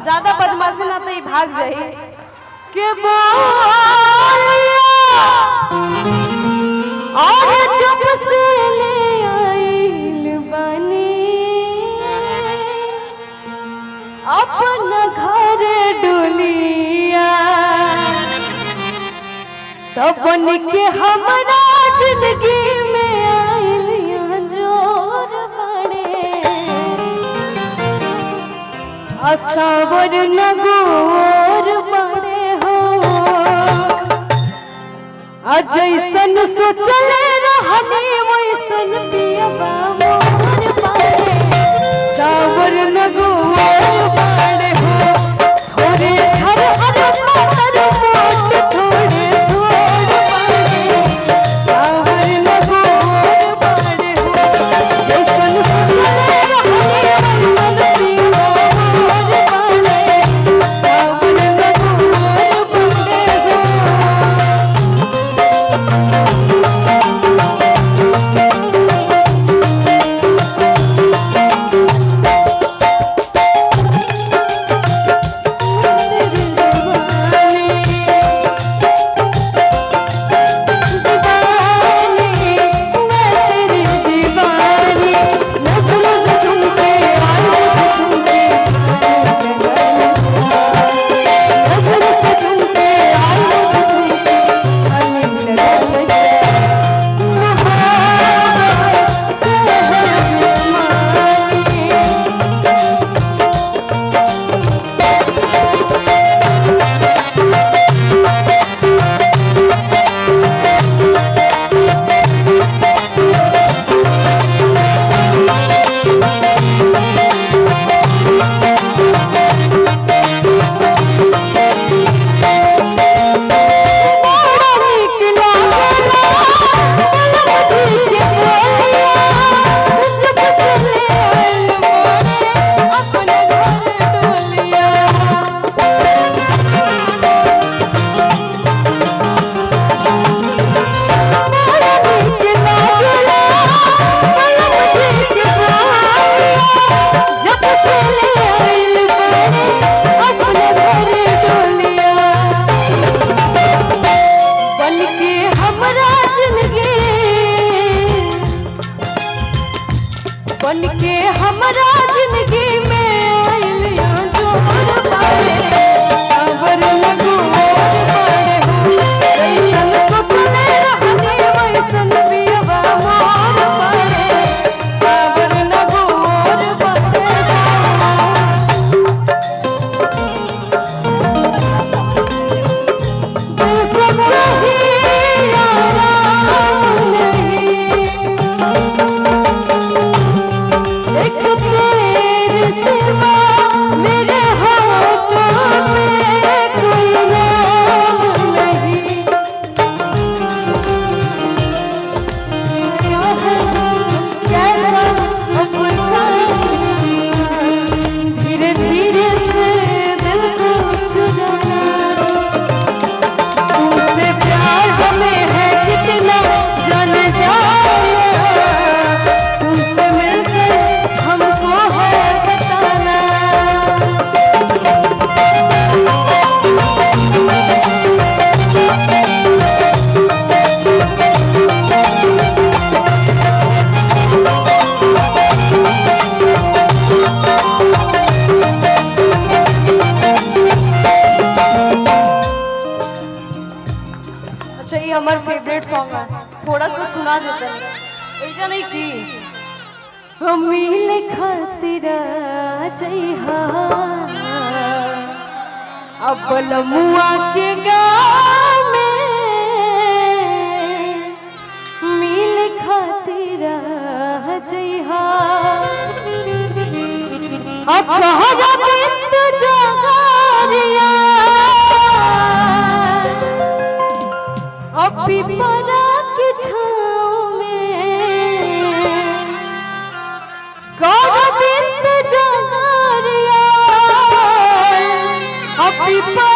ज्यादा बदमाशी ना तो भाग जाए के और जब से ले आइल बनी अपना घर डोलिया तब बन के हमारा जिंदगी में आइल जोर बड़े असावर नगोर बड़े हो जैसन सोचले रहने वैसन पियबा मोर बड़े सावर नगोर बड़े हो थोड़े हर हर पातर मोट थोड़े थोड़ बड़े सावर नगोर बड़े हो जैसन सोचले रहने वैसन पियबा बन के हमरा जिंदगी में आइल जोर बड़े सावर नगोर बड़े हो जैसन सोचले रहने वैसन पियबा मोर बड़े सावर नगोर बड़े हमार फेवरेट सॉन्ग है थोड़ा सा सुना देते हैं ऐसा नहीं की हम मिले खातिर जइहा अब लमुआ के गाँव में मिले खातिर जइहा अब कहरा बिंद जगारिया पिपरा के छाँव में गोविंद जगारिया पा